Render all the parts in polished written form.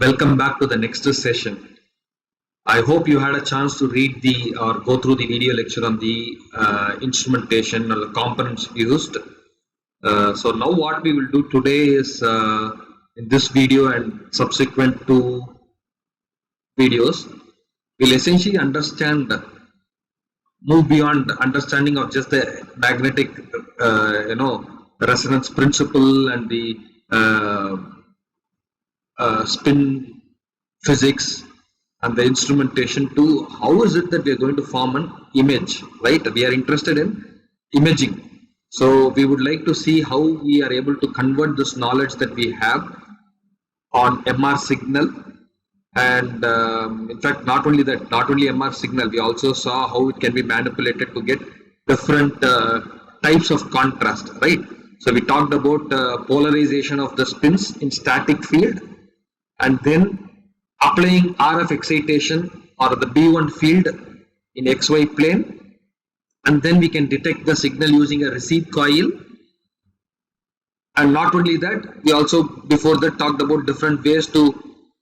Welcome back to the next session. I hope you had a chance to read or go through the video lecture on the instrumentation or the components used. So now what we will do today is in this video and subsequent two videos, we'll essentially move beyond understanding of just the magnetic, resonance principle and the spin physics and the instrumentation to how is it that we are going to form an image, right? We are interested in imaging. So we would like to see how we are able to convert this knowledge that we have on MR signal. And in fact, not only MR signal, we also saw how it can be manipulated to get different types of contrast, right? So we talked about polarization of the spins in static field, and then applying RF excitation or the B1 field in XY plane, and then we can detect the signal using a receive coil. And not only that, we also before that talked about different ways to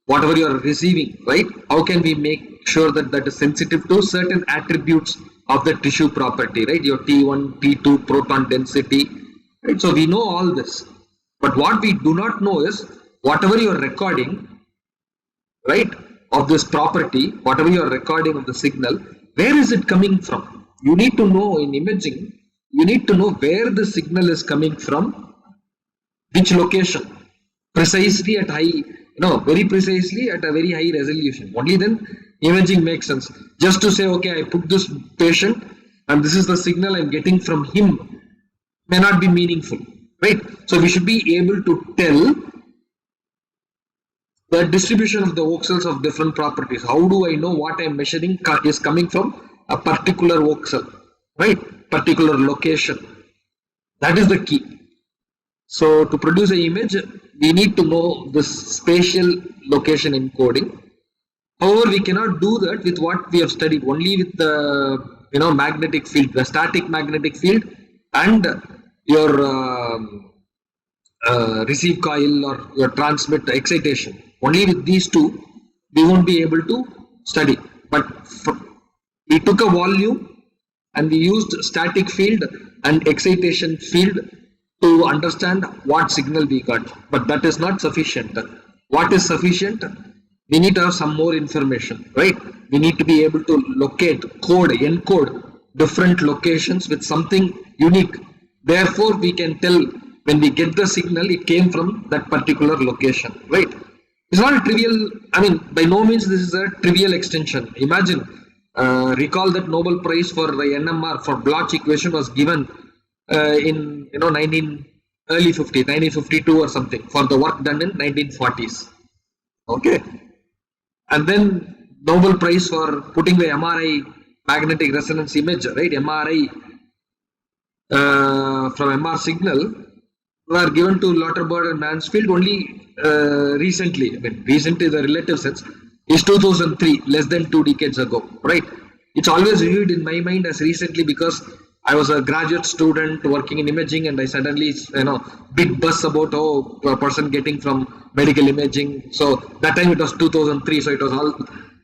whatever you are receiving, right? How can we make sure that that is sensitive to certain attributes of the tissue property, right? Your T1, T2, proton density, right? So we know all this, but what we do not know is whatever you are recording, right, of this property, whatever you are recording of the signal, where is it coming from? You need to know in imaging, you need to know where the signal is coming from, which location, precisely at high, very precisely at a very high resolution. Only then imaging makes sense. Just to say, okay, I put this patient and this is the signal I'm getting from him may not be meaningful, right? So we should be able to tell the distribution of the voxels of different properties. How do I know what I'm measuring is coming from a particular voxel, right? Particular location. That is the key. So to produce an image, we need to know the spatial location encoding. However, we cannot do that with what we have studied, only with the magnetic field, the static magnetic field, and your receive coil or your transmit excitation. Only with these two, we won't be able to study. But we took a volume and we used static field and excitation field to understand what signal we got. But that is not sufficient. What is sufficient? We need to have some more information, right? We need to be able to locate, encode different locations with something unique. Therefore, we can tell when we get the signal, it came from that particular location, right? It's not a trivial, by no means this is a trivial extension. Imagine, recall that Nobel Prize for the NMR for Bloch equation was given in early 50s, 1952 or something, for the work done in 1940s. Okay, and then Nobel Prize for putting the MRI magnetic resonance image, right? MRI from MR signal were given to Lauterbach and Mansfield only recently. Recently, the relative sense is 2003, less than 2 decades ago, right? It's always viewed in my mind as recently because I was a graduate student working in imaging, and I suddenly, big buzz about a person getting from medical imaging. So that time it was 2003, so it was all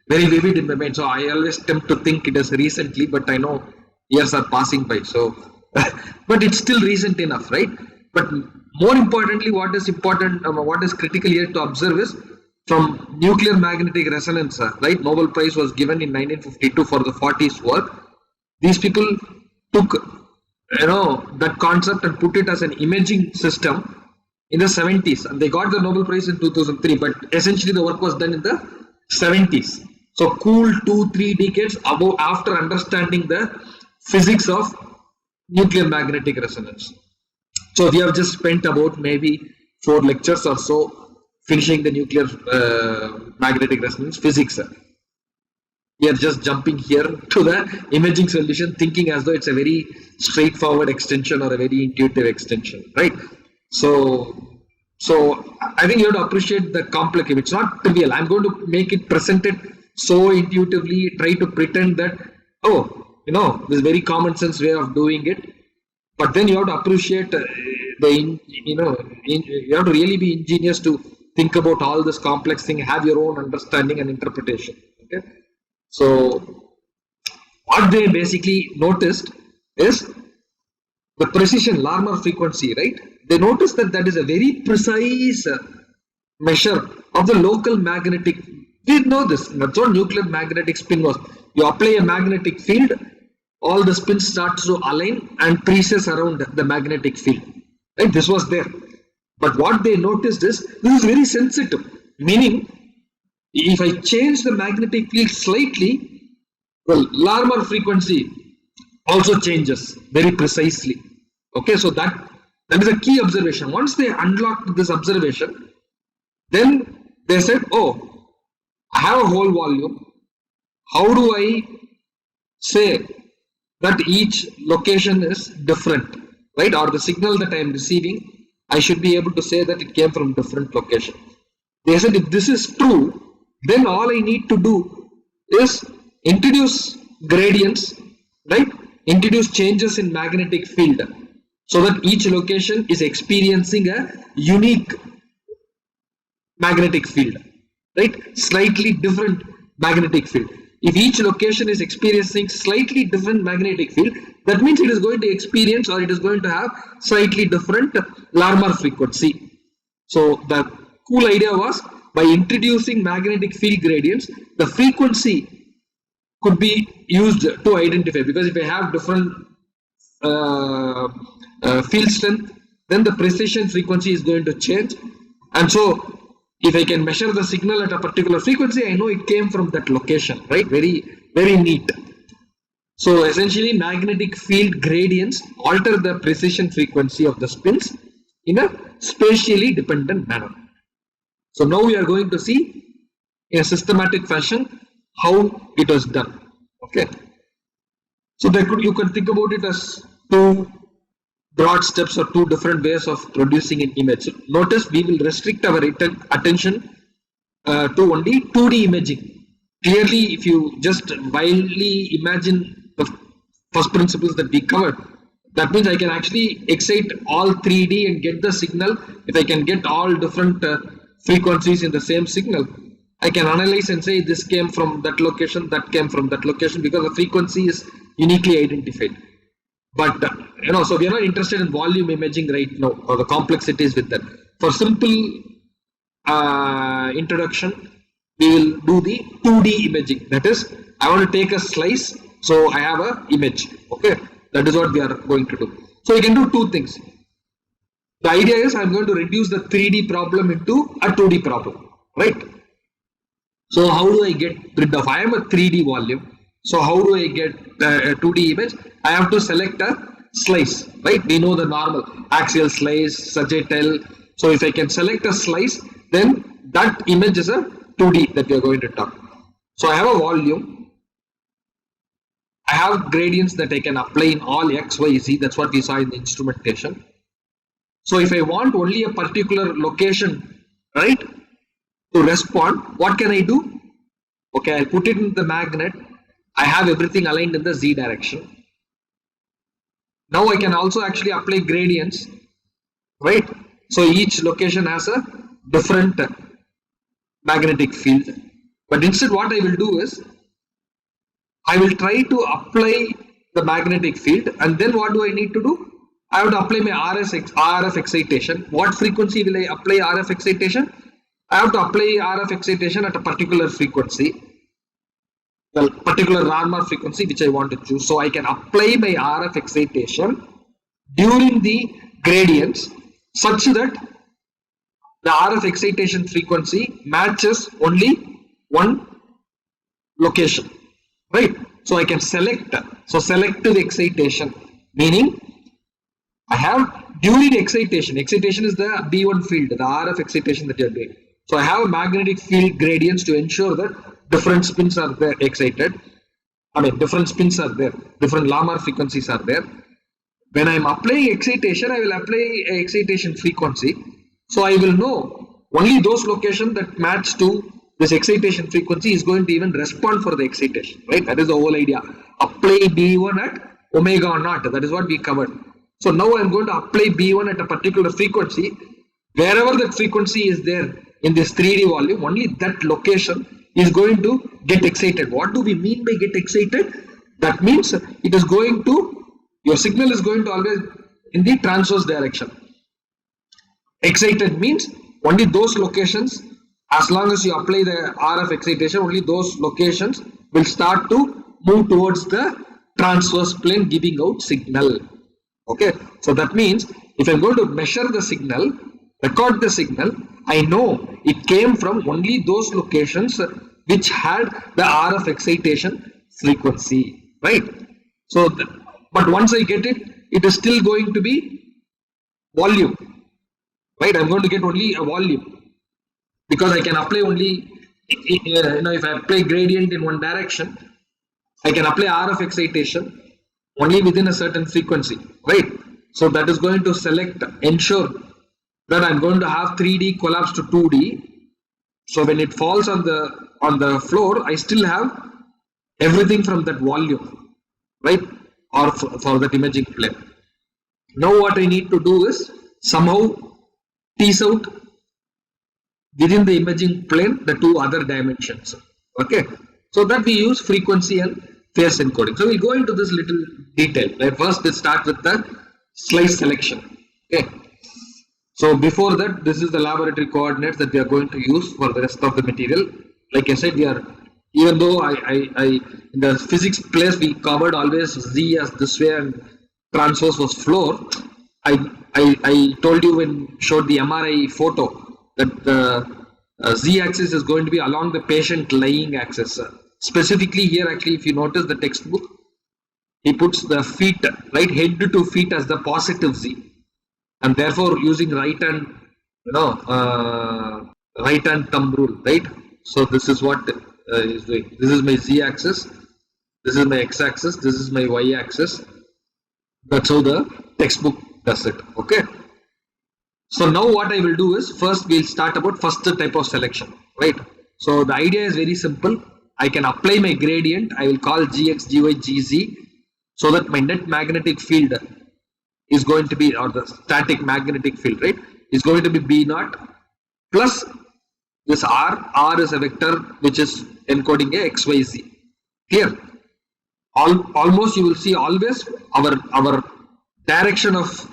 very vivid in my mind. So I always tempt to think it is recently, but I know years are passing by. So, but it's still recent enough, right? But more importantly, what is critical here to observe is from nuclear magnetic resonance, right? Nobel Prize was given in 1952 for the 40s work. These people took that concept and put it as an imaging system in the 70s, and they got the Nobel Prize in 2003, but essentially the work was done in the 70s. So cool 2-3 decades after understanding the physics of nuclear magnetic resonance. So we have just spent about maybe 4 lectures or so finishing the nuclear magnetic resonance physics. We are just jumping here to the imaging solution, thinking as though it's a very straightforward extension or a very intuitive extension, right? So I think you have to appreciate the complex. It's not trivial. I'm going to make it presented so intuitively, try to pretend that, this is very common sense way of doing it. But then you have to appreciate you have to really be ingenious to think about all this complex thing, have your own understanding and interpretation. Okay, so what they basically noticed is the precision, Larmor frequency, right? They noticed that that is a very precise measure of the local magnetic. We know this. That's what nuclear magnetic spin was. You apply a magnetic field, all the spin starts to align and precess around the magnetic field. Right? This was there. But what they noticed is this is very sensitive. Meaning, if I change the magnetic field slightly, well, Larmor frequency also changes very precisely. Okay, so that is a key observation. Once they unlocked this observation, then they said, oh, I have a whole volume. How do I say that each location is different, right? Or the signal that I am receiving, I should be able to say that it came from different location. They said if this is true, then all I need to do is introduce gradients, right? Introduce changes in magnetic field so that each location is experiencing a unique magnetic field, right? Slightly different magnetic field. If each location is experiencing slightly different magnetic field, that means it is going to experience or it is going to have slightly different Larmor frequency. So the cool idea was by introducing magnetic field gradients, the frequency could be used to identify, because if I have different field strength, then the precision frequency is going to change. And so if I can measure the signal at a particular frequency, I know it came from that location, right? Very, very neat. So essentially magnetic field gradients alter the precision frequency of the spins in a spatially dependent manner. So now we are going to see in a systematic fashion how it was done. Okay. So you can think about it as two broad steps or two different ways of producing an image. So notice we will restrict our attention to only 2D imaging. Clearly, if you just wildly imagine the first principles that we covered, that means I can actually excite all 3D and get the signal. If I can get all different frequencies in the same signal, I can analyze and say this came from that location, that came from that location, because the frequency is uniquely identified. But so we are not interested in volume imaging right now, or the complexities with that. For simple introduction, we will do the 2D imaging. That is, I want to take a slice, so I have a image. Okay, that is what we are going to do. So we can do two things. The idea is I'm going to reduce the 3D problem into a 2D problem, right? So how do I get rid of? I am a 3D volume. So how do I get a 2D image? I have to select a slice, right? We know the normal axial slice, sagittal. So if I can select a slice, then that image is a 2D that we are going to talk. So I have a volume. I have gradients that I can apply in all X, Y, Z. That's what we saw in the instrumentation. So if I want only a particular location, right, to respond, what can I do? Okay, I'll put it in the magnet. I have everything aligned in the Z direction. Now I can also actually apply gradients, right? So each location has a different magnetic field. But instead what I will do is, I will try to apply the magnetic field, and then what do I need to do? I have to apply my RF excitation. What frequency will I apply RF excitation? I have to apply RF excitation at a particular frequency. Well, particular Larmor frequency which I want to choose. So I can apply my RF excitation during the gradients such that the RF excitation frequency matches only one location, right? So I can select. So selective excitation, meaning I have during excitation. Excitation is the B1 field, the RF excitation that you are doing. So I have a magnetic field gradients to ensure that different spins are there excited. Different spins are there, different Larmor frequencies are there. When I am applying excitation, I will apply a excitation frequency. So I will know only those locations that match to this excitation frequency is going to even respond for the excitation, right? That is the whole idea. Apply B1 at omega naught. That is what we covered. So now I am going to apply B1 at a particular frequency. Wherever that frequency is there, in this 3D volume, only that location is going to get excited. What do we mean by get excited? That means it is going to, your signal is going to always in the transverse direction. Excited means only those locations, as long as you apply the RF excitation, only those locations will start to move towards the transverse plane, giving out signal. Okay, so that means if I'm going to measure the signal, record the signal, I know it came from only those locations which had the RF excitation frequency, right? So, but once I get it, it is still going to be volume, right? I'm going to get only a volume because I can apply only, if I apply gradient in one direction, I can apply RF excitation only within a certain frequency, right? So that is going to ensure that I'm going to have 3D collapse to 2D. So when it falls on the floor, I still have everything from that volume, right? Or for that imaging plane. Now what I need to do is somehow tease out within the imaging plane the two other dimensions. Okay, so that we use frequency and phase encoding. So we'll go into this little detail. Right? First, let's start with the slice selection. Okay. So before that, this is the laboratory coordinates that we are going to use for the rest of the material. Like I said, we are, even though I in the physics place we covered always Z as this way and transverse was floor. I told you when showed the MRI photo that the Z-axis is going to be along the patient lying axis. Specifically here, actually, if you notice the textbook, he puts the feet, right, head to feet as the positive Z, and therefore using right hand, right hand thumb rule, right? So this is what he's doing. This is my Z-axis, this is my X-axis, this is my Y-axis. That's how the textbook does it. Okay. So now what I will do is first we'll start about first type of selection, right? So the idea is very simple. I can apply my gradient. I will call Gx, Gy, Gz, so that my net magnetic field is going to be, or the static magnetic field, right, is going to be B naught plus this R. R is a vector which is encoding a X, Y, Z. Here, almost you will see always our direction of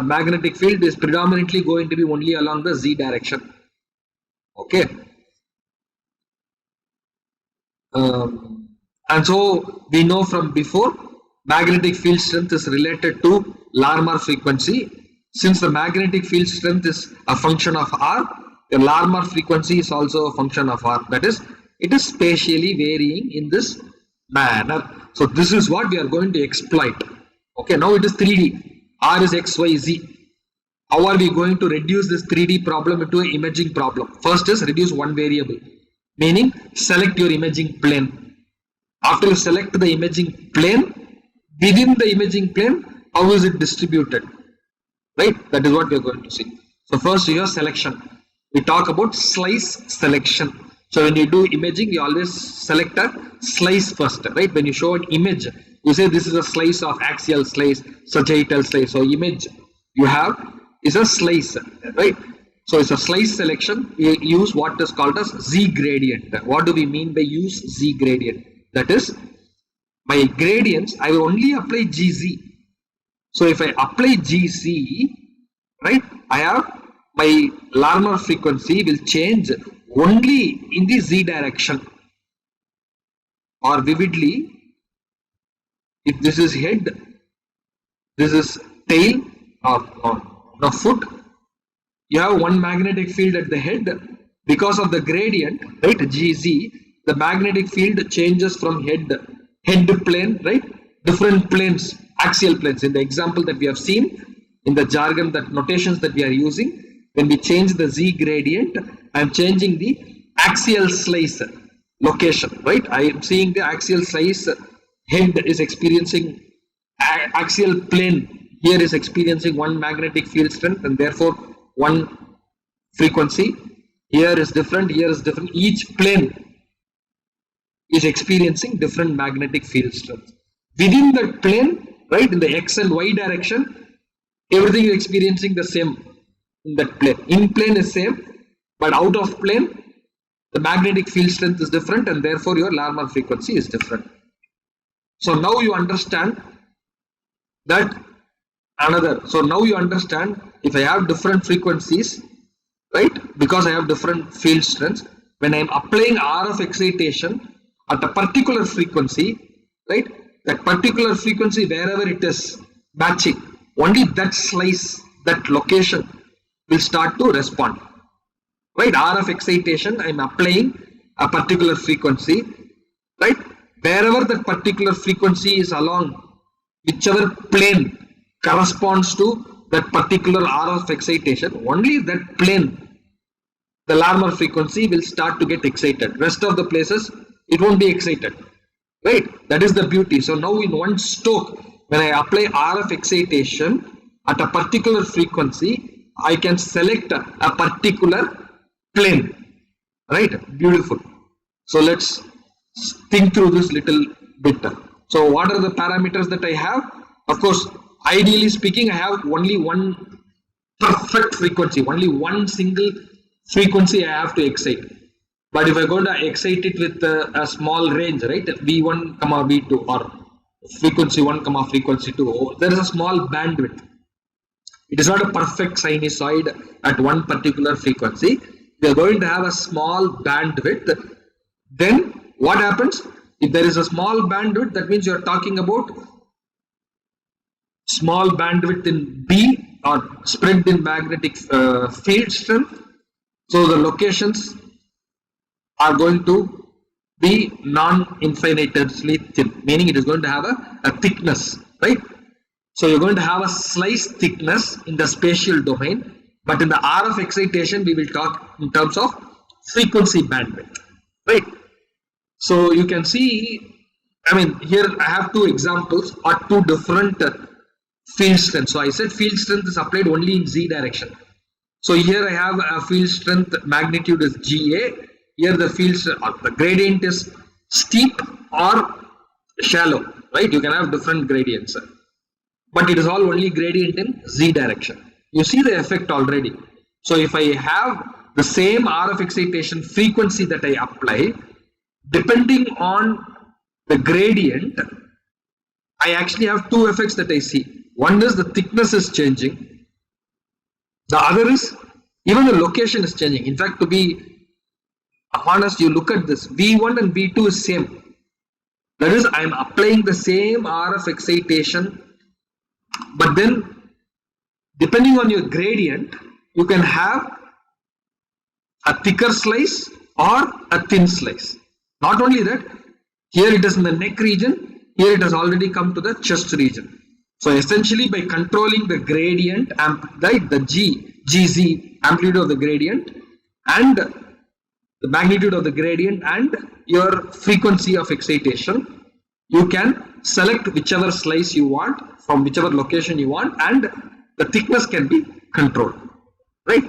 magnetic field is predominantly going to be only along the Z direction. Okay. And so we know from before magnetic field strength is related to Larmor frequency. Since the magnetic field strength is a function of R, the Larmor frequency is also a function of R. That is, it is spatially varying in this manner. So this is what we are going to exploit. Okay, now it is 3D. R is X, Y, Z. How are we going to reduce this 3D problem into an imaging problem? First is reduce one variable, meaning select your imaging plane. After you select the imaging plane, within the imaging plane, how is it distributed? Right? That is what we are going to see. So first your selection. We talk about slice selection. So when you do imaging, you always select a slice first, right? When you show an image, you say this is a slice of axial slice, sagittal slice. So image you have is a slice, right? So it's a slice selection. We use what is called as Z gradient. What do we mean by use Z gradient? That is, my gradients, I will only apply GZ. So if I apply GC, right, I have my Larmor frequency will change only in the Z direction. Or vividly, if this is head, this is tail or foot, you have one magnetic field at the head. Because of the gradient, right, GZ, the magnetic field changes from head plane, right, different planes, axial planes. In the example that we have seen, in the jargon, that notations that we are using, when we change the Z gradient, I am changing the axial slice location, right? I am seeing the axial slice head is experiencing axial plane here is experiencing one magnetic field strength and therefore one frequency. Here is different, here is different. Each plane is experiencing different magnetic field strength. Within that plane, right, in the X and Y direction, everything is experiencing the same in that plane. In plane is same, But out of plane, the magnetic field strength is different, and therefore your Larmor frequency is different. So now you understand that so now you understand, if I have different frequencies, right, because I have different field strengths, when I am applying RF excitation at a particular frequency, right, that particular frequency, wherever it is matching, only that slice, that location will start to respond. Right, RF excitation, I am applying a particular frequency, right, wherever that particular frequency is along whichever plane corresponds to that particular RF excitation, only that plane, the Larmor frequency will start to get excited. Rest of the places, it won't be excited. Right, that is the beauty. So now in one stroke, when I apply RF excitation at a particular frequency, I can select a particular plane. Right, beautiful. So let's think through this little bit. So what are the parameters that I have? Of course, ideally speaking, I have only one perfect frequency, only one single frequency I have to excite. But if I go to excite it with a small range, right, V1, V2, or frequency 1, frequency 2, there is a small bandwidth. It is not a perfect sinusoid at one particular frequency. We are going to have a small bandwidth. Then what happens? If there is a small bandwidth, that means you are talking about small bandwidth in B, or spread in magnetic field strength. So the locations are going to be non-infinitesimally thin, meaning it is going to have a thickness, right? So you're going to have a slice thickness in the spatial domain, but in the RF excitation, we will talk in terms of frequency bandwidth, right? So you can see, I mean, here I have two examples or two different field strengths. So I said field strength is applied only in Z direction. So here I have a field strength magnitude is GA. Here the field the gradient is steep or shallow, right? You can have different gradients, but it is all only gradient in Z direction. You see the effect already. So if I have the same RF excitation frequency that I apply, depending on the gradient, I actually have two effects that I see. One is the thickness is changing. The other is even the location is changing. In fact, to be honest, you look at this, V1 and V2 is same. That is, I am applying the same RF excitation, but then depending on your gradient, you can have a thicker slice or a thin slice. Not only that, here it is in the neck region, here it has already come to the chest region. So essentially, by controlling the gradient, right, the GZ, amplitude of the gradient, and the magnitude of the gradient, and your frequency of excitation, you can select whichever slice you want from whichever location you want, and the thickness can be controlled, right?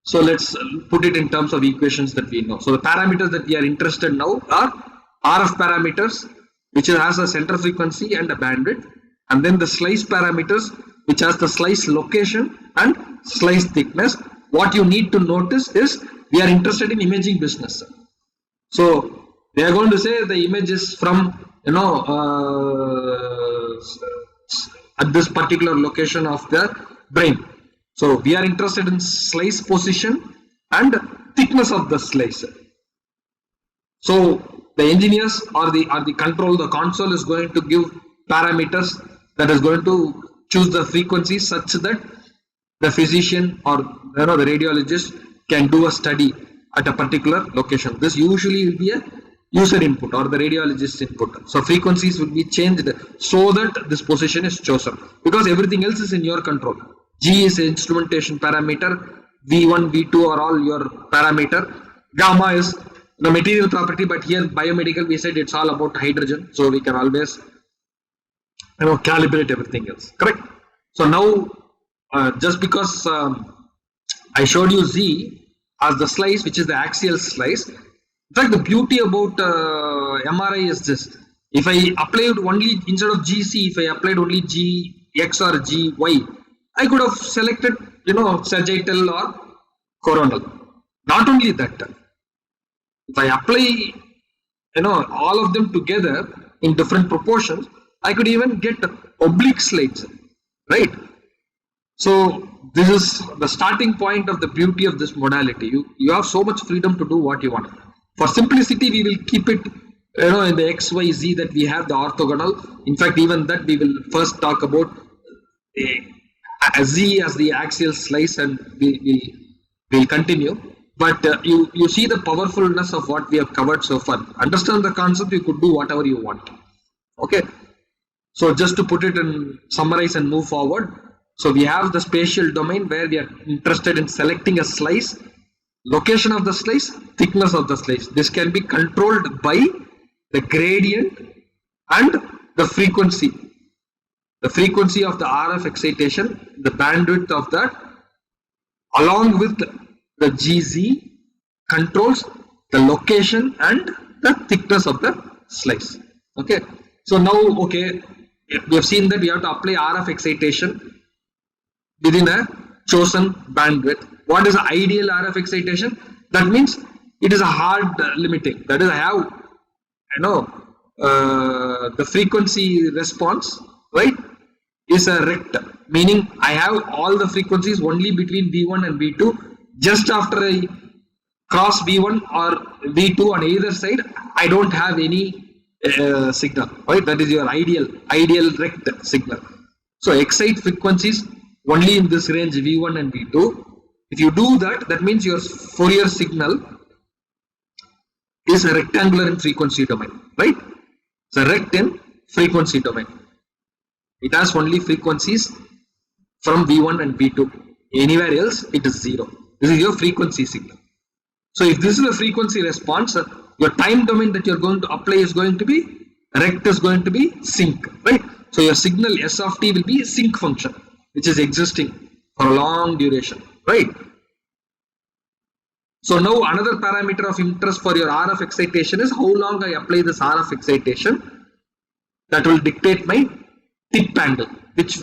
So let's put it in terms of equations that we know. So the parameters that we are interested now are RF parameters, which has a center frequency and a bandwidth, and then the slice parameters, which has the slice location and slice thickness. What you need to notice is we are interested in imaging business. So they are going to say the image is from, at this particular location of the brain. So we are interested in slice position and thickness of the slice. So the engineers or the console is going to give parameters that is going to choose the frequency such that the physician or the radiologist can do a study at a particular location. This usually will be a user input or the radiologist input. So frequencies will be changed so that this position is chosen, because everything else is in your control. G is instrumentation parameter, V1, V2 are all your parameter. Gamma is the material property, but here biomedical, we said it's all about hydrogen, so we can always calibrate everything else, correct? So now just because I showed you Z as the slice, which is the axial slice. In fact, the beauty about MRI is this: if I applied only, instead of GC, if I applied only GX or GY, I could have selected sagittal or coronal. Not only that, if I apply, all of them together in different proportions, I could even get oblique slides, right? So this is the starting point of the beauty of this modality. You have so much freedom to do what you want. For simplicity, we will keep it, in the X, Y, Z that we have the orthogonal. In fact, even that we will first talk about Z as the axial slice, and we'll continue. But you see the powerfulness of what we have covered so far. Understand the concept, you could do whatever you want. Okay. So just to put it in summarize and move forward. So we have the spatial domain where we are interested in selecting a slice, location of the slice, thickness of the slice. This can be controlled by the gradient and the frequency. The frequency of the RF excitation, the bandwidth of that, along with the GZ controls the location and the thickness of the slice. Okay. So now, okay, we have seen that we have to apply RF excitation within a chosen bandwidth. What is ideal RF excitation? That means it is a hard limiting. That is, I have, the frequency response, right, is a rect, meaning I have all the frequencies only between V1 and V2. Just after I cross V1 or V2 on either side, I don't have any signal, right? That is your ideal rect signal. So excite frequencies only in this range V1 and V2. If you do that, that means your Fourier signal is a rectangular in frequency domain, right? It's a rect in frequency domain. It has only frequencies from V1 and V2. Anywhere else, it is 0. This is your frequency signal. So if this is a frequency response, your time domain that you're going to apply is going to be, rect is going to be sync, right? So your signal S of t will be sync function, which is existing for a long duration, right? So now another parameter of interest for your RF excitation is how long I apply this RF excitation. That will dictate my tip angle, which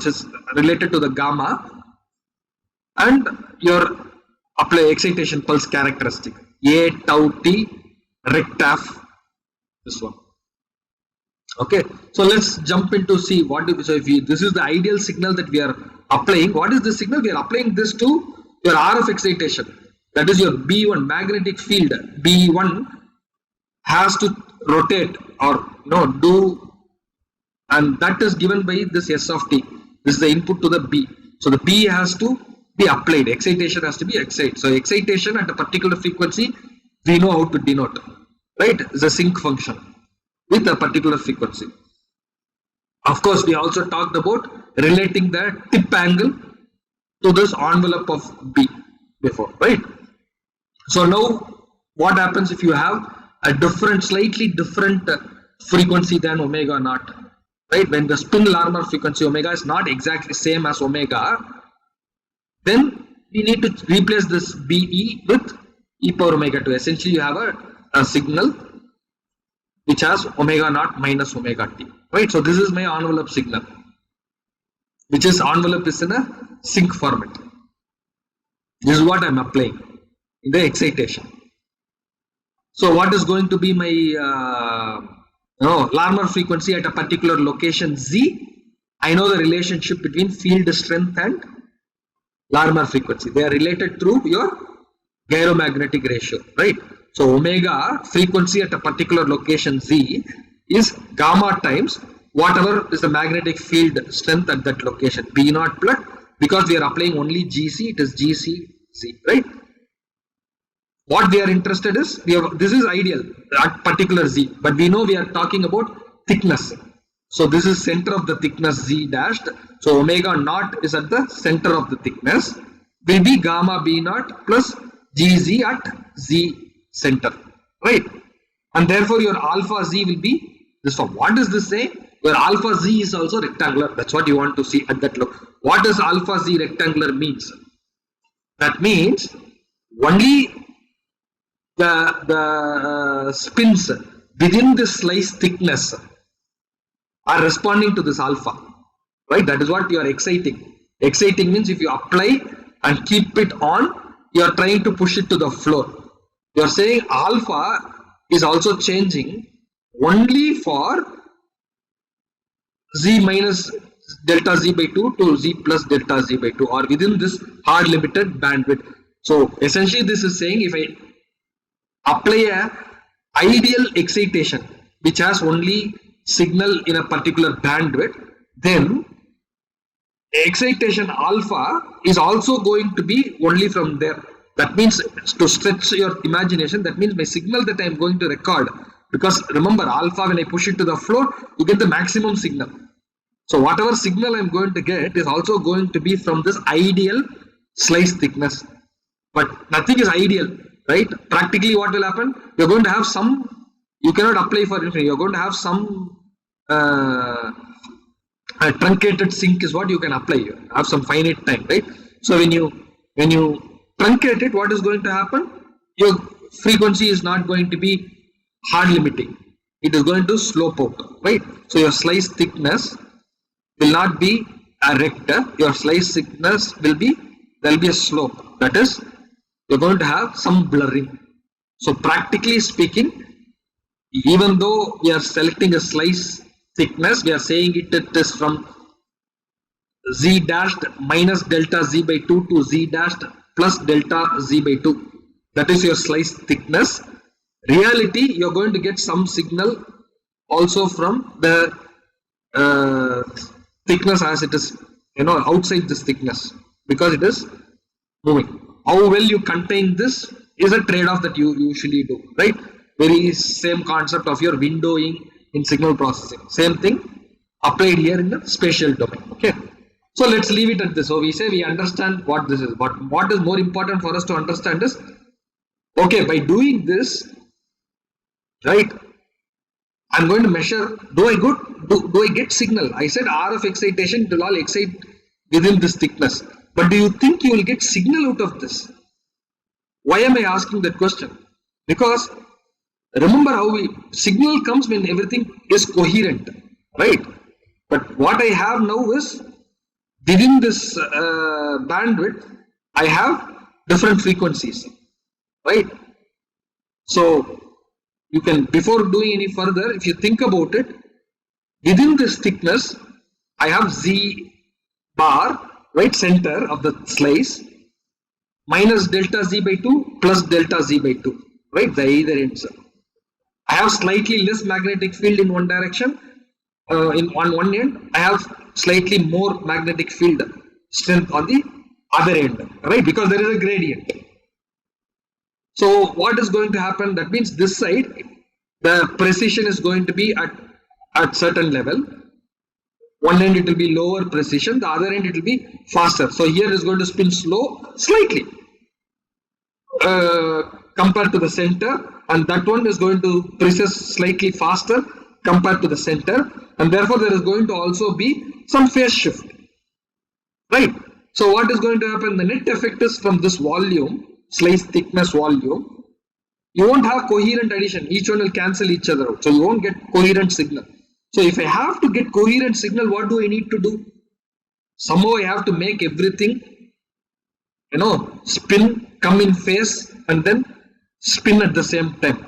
is related to the gamma, and your apply excitation pulse characteristic A tau t rectaf, this one. Okay, so let's jump into see what is, so if this is the ideal signal that we are applying. What is the signal? We are applying this to your RF excitation, that is your B1 magnetic field. B1 has to rotate or do, and that is given by this S of t. This is the input to the B. So the B has to be applied, excitation has to be excited. So excitation at a particular frequency, we know how to denote, right? It's a sync function with a particular frequency. Of course, we also talked about relating the tip angle to this envelope of B before, right? So now what happens if you have a slightly different frequency than omega naught, right? When the spin Larmor frequency omega is not exactly same as omega, then we need to replace this BE with e power omega 2. Essentially, you have a signal which has omega naught minus omega t, right? So this is my envelope signal, which is envelope is in a sync format. This is what I'm applying in the excitation. So what is going to be my Larmor frequency at a particular location Z? I know the relationship between field strength and Larmor frequency. They are related through your gyromagnetic ratio, right? So omega frequency at a particular location Z is gamma times whatever is the magnetic field strength at that location, B naught plus, because we are applying only GC, it is GCZ, right? What we are interested is, this is ideal at particular Z, but we know we are talking about thickness. So this is center of the thickness Z dashed. So omega naught is at the center of the thickness, will be gamma B naught plus GZ at Z center, right? And therefore your alpha Z will be this form. What does this say? Your alpha Z is also rectangular. That's what you want to see at that look. What does alpha Z rectangular means? That means only the spins within the slice thickness are responding to this alpha, right? That is what you are exciting. Exciting means if you apply and keep it on, you are trying to push it to the floor. You are saying alpha is also changing only for z minus delta z by 2 to z plus delta z by 2, or within this hard limited bandwidth. So essentially this is saying if I apply a ideal excitation which has only signal in a particular bandwidth, then excitation alpha is also going to be only from there. That means, to stretch your imagination, that means my signal that I am going to record, because remember alpha, when I push it to the floor, you get the maximum signal. So whatever signal I am going to get is also going to be from this ideal slice thickness. But nothing is ideal, right? Practically what will happen? You're going to have some, you cannot apply for infinity, you're going to have some a truncated sink is what you can apply. You have some finite time, right? So when you truncate it, what is going to happen? Your frequency is not going to be hard limiting. It is going to slope out, right? So your slice thickness will not be a rector. Your slice thickness will be, there will be a slope. That is, you're going to have some blurring. So practically speaking, even though we are selecting a slice thickness, we are saying it is from z dashed minus delta z by 2 to z dashed plus delta z by 2. That is your slice thickness. Reality, you're going to get some signal also from the thickness as it is, outside this thickness, because it is moving. How well you contain this is a trade-off that you usually do, right? Very same concept of your windowing in signal processing. Same thing applied here in the spatial domain. Okay. So let's leave it at this. So we say we understand what this is. But what is more important for us to understand is, okay, by doing this, right, I'm going to measure, do I get signal? I said RF excitation, it will all excite within this thickness. But do you think you will get signal out of this? Why am I asking that question? Because remember how signal comes when everything is coherent, right? But what I have now is, within this bandwidth, I have different frequencies, right? So you can, before doing any further, if you think about it, within this thickness, I have Z bar, right, center of the slice, minus delta Z by 2 plus delta Z by 2, right, the either ends. I have slightly less magnetic field in one direction, on one end. I have slightly more magnetic field strength on the other end, right, because there is a gradient. So what is going to happen? That means this side, the precision is going to be at certain level. One end it will be lower precision, the other end it will be faster. So here it is going to spin slow, slightly, compared to the center, and that one is going to precess slightly faster compared to the center, and therefore there is going to also be some phase shift, right? So what is going to happen? The net effect is from this volume, slice thickness volume, you won't have coherent addition. Each one will cancel each other out, so you won't get coherent signal. So if I have to get coherent signal, what do I need to do? Somehow I have to make everything, spin, come in phase, and then spin at the same time.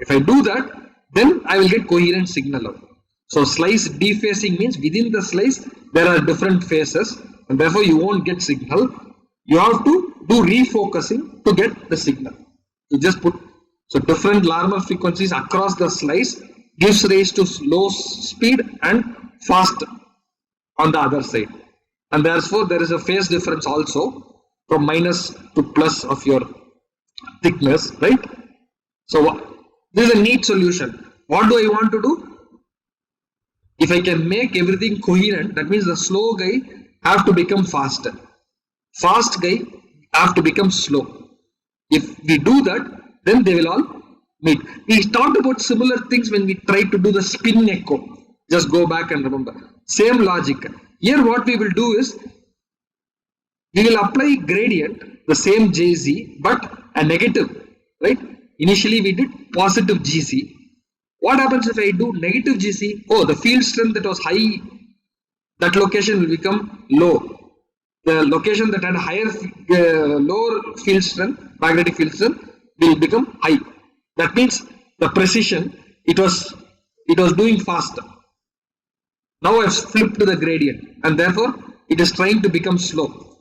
If I do that, then I will get coherent signal out. So slice dephasing means within the slice there are different phases, and therefore you won't get signal. You have to do refocusing to get the signal. You just put, so different Larmor frequencies across the slice gives rise to low speed and fast on the other side, and therefore there is a phase difference also from minus to plus of your thickness, right? So this is a neat solution. What do I want to do? If I can make everything coherent, that means the slow guy have to become faster, fast guy have to become slow. If we do that, then they will all meet. We talked about similar things when we tried to do the spin echo. Just go back and remember. Same logic. Here what we will do is, we will apply gradient, the same Jz, but a negative, right? Initially we did positive Gc. What happens if I do negative Gc? Oh, the field strength that was high, that location will become low. the location that had higher, lower field strength, magnetic field strength, will become high. That means the precision, it was doing faster. Now I've flipped to the gradient, and therefore it is trying to become slow.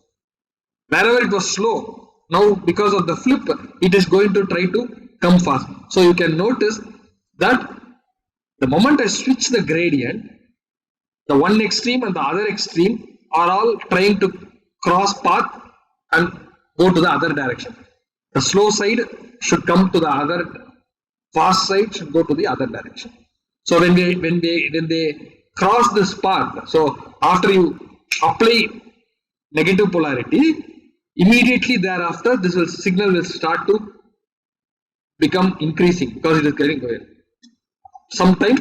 Wherever it was slow, now because of the flip, it is going to try to come fast. So you can notice that the moment I switch the gradient, the one extreme and the other extreme are all trying to cross path and go to the other direction. The slow side should come to the other, fast side should go to the other direction. So when they cross this path, so after you apply negative polarity, immediately thereafter this signal will start to become increasing because it is getting away. Sometime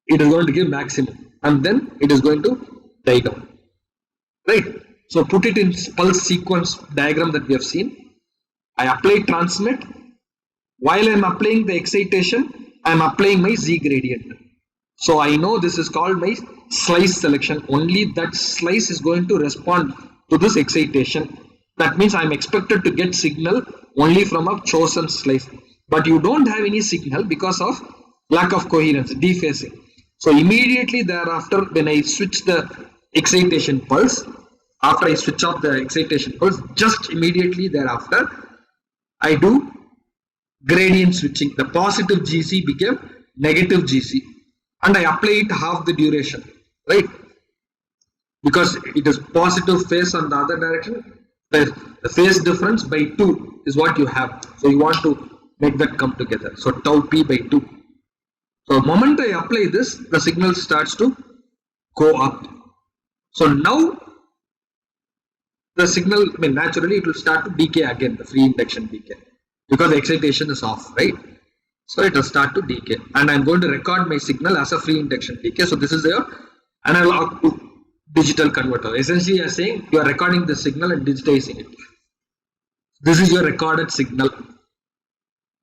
it is going to give maximum and then it is going to die down. Right? So put it in pulse sequence diagram that we have seen. I apply transmit. While I am applying the excitation, I am applying my Z gradient. So I know this is called my slice selection. Only that slice is going to respond to this excitation. That means I am expected to get signal only from a chosen slice. But you don't have any signal because of lack of coherence, dephasing. So immediately thereafter, when I switch the excitation pulse, after I switch off the excitation pulse, just immediately thereafter, I do gradient switching. The positive GC became negative GC and I apply it half the duration, right? Because it is positive phase on the other direction, the phase difference by 2 is what you have. So you want to make that come together. So tau p by 2. So the moment I apply this, the signal starts to go up. So now the signal, naturally it will start to decay again, the free induction decay, because the excitation is off, right? So it will start to decay, and I'm going to record my signal as a free induction decay. So this is your analog to digital converter. Essentially, you're saying you are recording the signal and digitizing it. This is your recorded signal.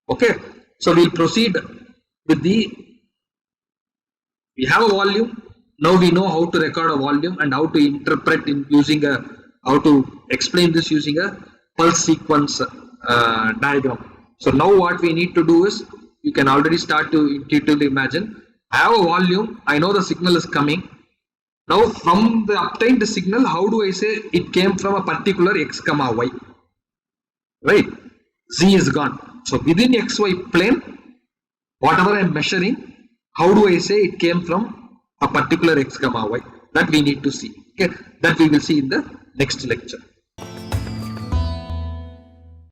Okay, so we'll proceed with we have a volume. Now we know how to record a volume and how to interpret in using how to explain this using a pulse sequence diagram. So now what we need to do is, you can already start to intuitively imagine, I have a volume, I know the signal is coming. Now from the obtained signal, how do I say it came from a particular x comma y? Right? Z is gone. So within xy plane, whatever I am measuring, how do I say it came from a particular x comma y? That we need to see. Okay, that we will see in the next lecture.